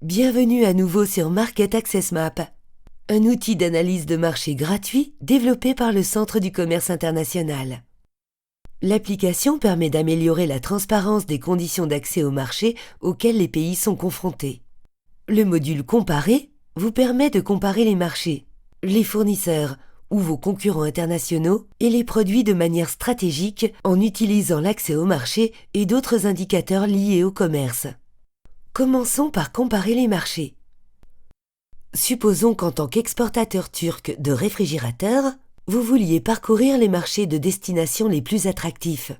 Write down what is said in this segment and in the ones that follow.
Bienvenue à nouveau sur Market Access Map, un outil d'analyse de marché gratuit développé par le Centre du commerce international. L'application permet d'améliorer la transparence des conditions d'accès au marché auxquelles les pays sont confrontés. Le module Comparer vous permet de comparer les marchés, les fournisseurs ou vos concurrents internationaux et les produits de manière stratégique en utilisant l'accès au marché et d'autres indicateurs liés au commerce. Commençons par comparer les marchés. Supposons qu'en tant qu'exportateur turc de réfrigérateurs, vous vouliez parcourir les marchés de destination les plus attractifs.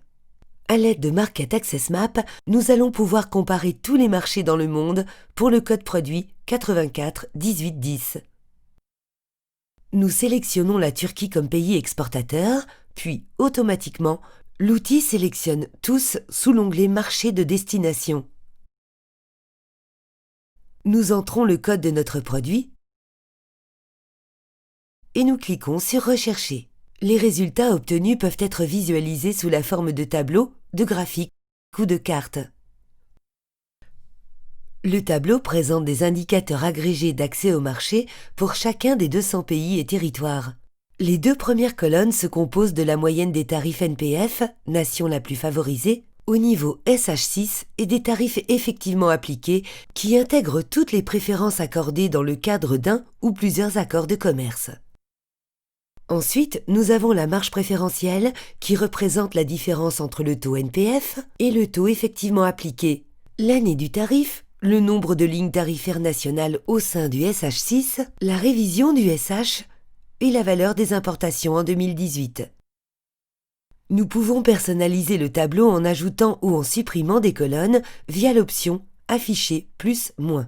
À l'aide de Market Access Map, nous allons pouvoir comparer tous les marchés dans le monde pour le code produit 84 18 10. Nous sélectionnons la Turquie comme pays exportateur, puis automatiquement, l'outil sélectionne tous sous l'onglet Marché de destination. Nous entrons le code de notre produit et nous cliquons sur Rechercher. Les résultats obtenus peuvent être visualisés sous la forme de tableaux, de graphiques ou de cartes. Le tableau présente des indicateurs agrégés d'accès au marché pour chacun des 200 pays et territoires. Les deux premières colonnes se composent de la moyenne des tarifs NPF, nation la plus favorisée, au niveau SH6 et des tarifs effectivement appliqués qui intègrent toutes les préférences accordées dans le cadre d'un ou plusieurs accords de commerce. Ensuite, nous avons la marge préférentielle qui représente la différence entre le taux NPF et le taux effectivement appliqué, l'année du tarif, le nombre de lignes tarifaires nationales au sein du SH6, la révision du SH et la valeur des importations en 2018. Nous pouvons personnaliser le tableau en ajoutant ou en supprimant des colonnes via l'option Afficher plus/moins.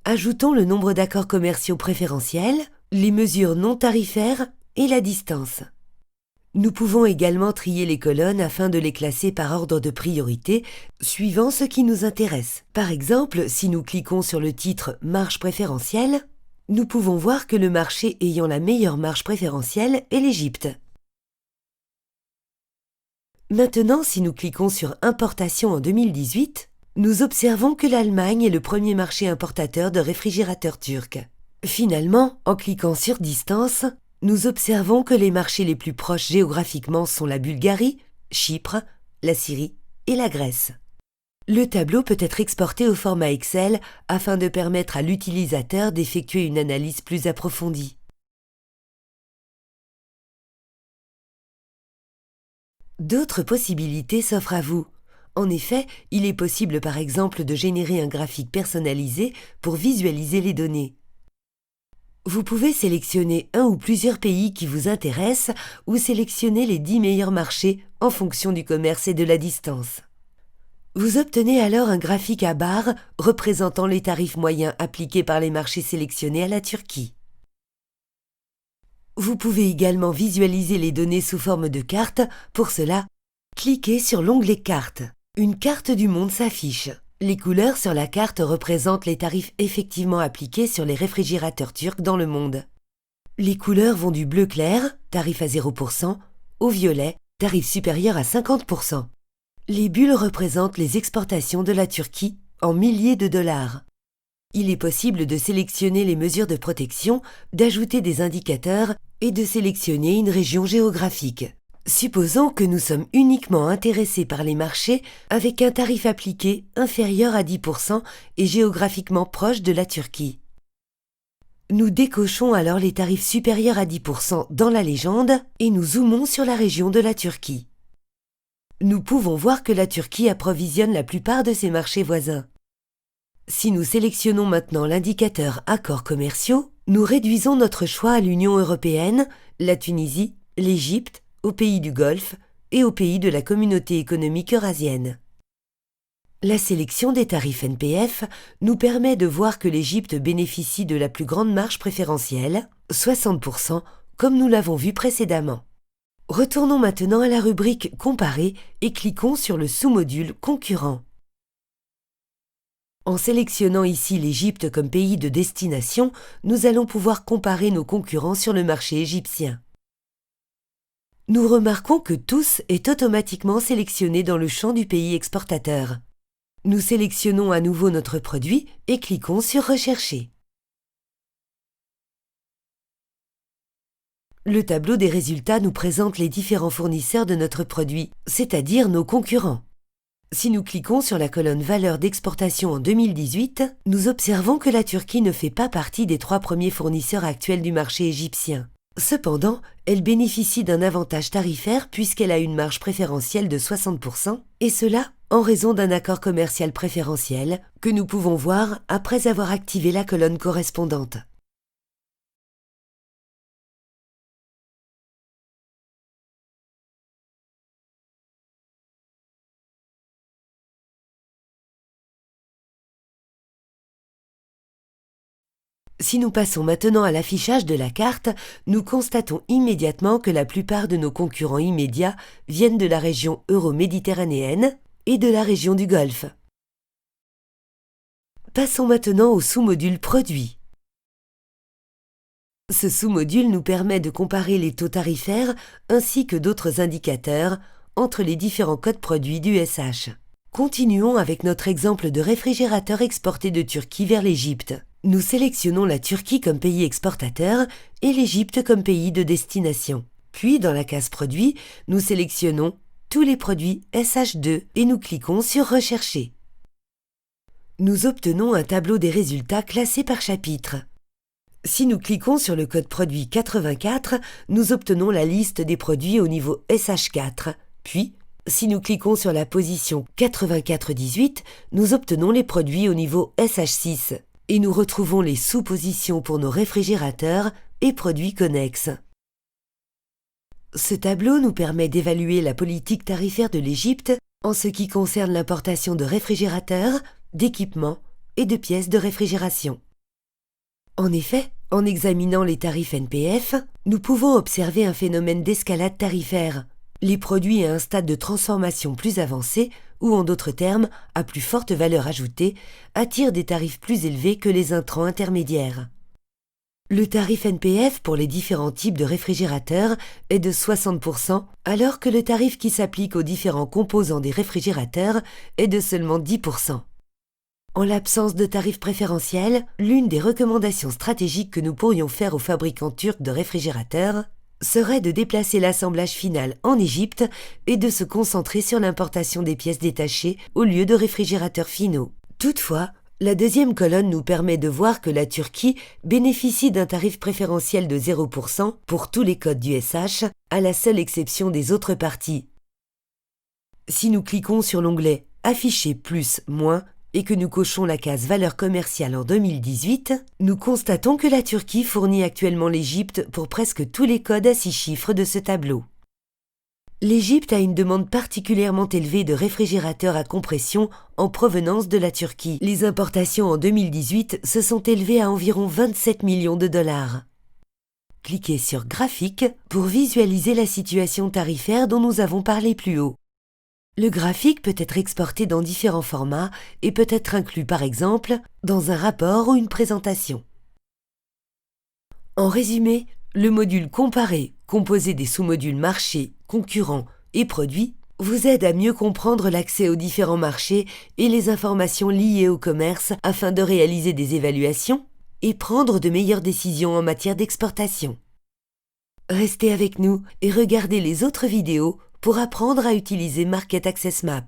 Ajoutons le nombre d'accords commerciaux préférentiels, les mesures non tarifaires et la distance. Nous pouvons également trier les colonnes afin de les classer par ordre de priorité, suivant ce qui nous intéresse. Par exemple, si nous cliquons sur le titre « Marge préférentielle », nous pouvons voir que le marché ayant la meilleure marge préférentielle est l'Égypte. Maintenant, si nous cliquons sur « Importation en 2018 », nous observons que l'Allemagne est le premier marché importateur de réfrigérateurs turcs. Finalement, en cliquant sur « Distance », nous observons que les marchés les plus proches géographiquement sont la Bulgarie, Chypre, la Syrie et la Grèce. Le tableau peut être exporté au format Excel afin de permettre à l'utilisateur d'effectuer une analyse plus approfondie. D'autres possibilités s'offrent à vous. En effet, il est possible par exemple de générer un graphique personnalisé pour visualiser les données. Vous pouvez sélectionner un ou plusieurs pays qui vous intéressent ou sélectionner les 10 meilleurs marchés en fonction du commerce et de la distance. Vous obtenez alors un graphique à barres représentant les tarifs moyens appliqués par les marchés sélectionnés à la Turquie. Vous pouvez également visualiser les données sous forme de carte. Pour cela, cliquez sur l'onglet Carte. Une carte du monde s'affiche. Les couleurs sur la carte représentent les tarifs effectivement appliqués sur les réfrigérateurs turcs dans le monde. Les couleurs vont du bleu clair, tarif à 0%, au violet, tarif supérieur à 50%. Les bulles représentent les exportations de la Turquie en milliers de dollars. Il est possible de sélectionner les mesures de protection, d'ajouter des indicateurs et de sélectionner une région géographique. Supposons que nous sommes uniquement intéressés par les marchés avec un tarif appliqué inférieur à 10% et géographiquement proche de la Turquie. Nous décochons alors les tarifs supérieurs à 10% dans la légende et nous zoomons sur la région de la Turquie. Nous pouvons voir que la Turquie approvisionne la plupart de ses marchés voisins. Si nous sélectionnons maintenant l'indicateur Accords commerciaux, nous réduisons notre choix à l'Union européenne, la Tunisie, l'Égypte, aux pays du Golfe et aux pays de la communauté économique eurasienne. La sélection des tarifs NPF nous permet de voir que l'Égypte bénéficie de la plus grande marge préférentielle, 60%, comme nous l'avons vu précédemment. Retournons maintenant à la rubrique Comparer et cliquons sur le sous-module Concurrents. En sélectionnant ici l'Égypte comme pays de destination, nous allons pouvoir comparer nos concurrents sur le marché égyptien. Nous remarquons que tous est automatiquement sélectionné dans le champ du pays exportateur. Nous sélectionnons à nouveau notre produit et cliquons sur Rechercher. Le tableau des résultats nous présente les différents fournisseurs de notre produit, c'est-à-dire nos concurrents. Si nous cliquons sur la colonne Valeur d'exportation en 2018, nous observons que la Turquie ne fait pas partie des 3 premiers fournisseurs actuels du marché égyptien. Cependant, elle bénéficie d'un avantage tarifaire puisqu'elle a une marge préférentielle de 60%, et cela en raison d'un accord commercial préférentiel que nous pouvons voir après avoir activé la colonne correspondante. Si nous passons maintenant à l'affichage de la carte, nous constatons immédiatement que la plupart de nos concurrents immédiats viennent de la région euro-méditerranéenne et de la région du Golfe. Passons maintenant au sous-module Produits. Ce sous-module nous permet de comparer les taux tarifaires ainsi que d'autres indicateurs entre les différents codes produits d'USH. Continuons avec notre exemple de réfrigérateur exporté de Turquie vers l'Égypte. Nous sélectionnons la Turquie comme pays exportateur et l'Égypte comme pays de destination. Puis, dans la case Produits, nous sélectionnons tous les produits SH2 et nous cliquons sur Rechercher. Nous obtenons un tableau des résultats classés par chapitre. Si nous cliquons sur le code produit 84, nous obtenons la liste des produits au niveau SH4. Puis, si nous cliquons sur la position 8418, nous obtenons les produits au niveau SH6. Et nous retrouvons les sous-positions pour nos réfrigérateurs et produits connexes. Ce tableau nous permet d'évaluer la politique tarifaire de l'Égypte en ce qui concerne l'importation de réfrigérateurs, d'équipements et de pièces de réfrigération. En effet, en examinant les tarifs NPF, nous pouvons observer un phénomène d'escalade tarifaire. Les produits à un stade de transformation plus avancé, ou en d'autres termes, à plus forte valeur ajoutée, attirent des tarifs plus élevés que les intrants intermédiaires. Le tarif NPF pour les différents types de réfrigérateurs est de 60%, alors que le tarif qui s'applique aux différents composants des réfrigérateurs est de seulement 10%. En l'absence de tarifs préférentiels, l'une des recommandations stratégiques que nous pourrions faire aux fabricants turcs de réfrigérateurs serait de déplacer l'assemblage final en Égypte et de se concentrer sur l'importation des pièces détachées au lieu de réfrigérateurs finaux. Toutefois, la deuxième colonne nous permet de voir que la Turquie bénéficie d'un tarif préférentiel de 0% pour tous les codes d'USH, à la seule exception des autres parties. Si nous cliquons sur l'onglet Afficher plus, moins, et que nous cochons la case Valeur commerciale en 2018, nous constatons que la Turquie fournit actuellement l'Égypte pour presque tous les codes à 6 chiffres de ce tableau. L'Égypte a une demande particulièrement élevée de réfrigérateurs à compression en provenance de la Turquie. Les importations en 2018 se sont élevées à environ 27 millions de dollars. Cliquez sur Graphique pour visualiser la situation tarifaire dont nous avons parlé plus haut. Le graphique peut être exporté dans différents formats et peut être inclus par exemple dans un rapport ou une présentation. En résumé, le module Comparer, composé des sous-modules Marché, Concurrents et Produits, vous aide à mieux comprendre l'accès aux différents marchés et les informations liées au commerce afin de réaliser des évaluations et prendre de meilleures décisions en matière d'exportation. Restez avec nous et regardez les autres vidéos pour apprendre à utiliser Market Access Map.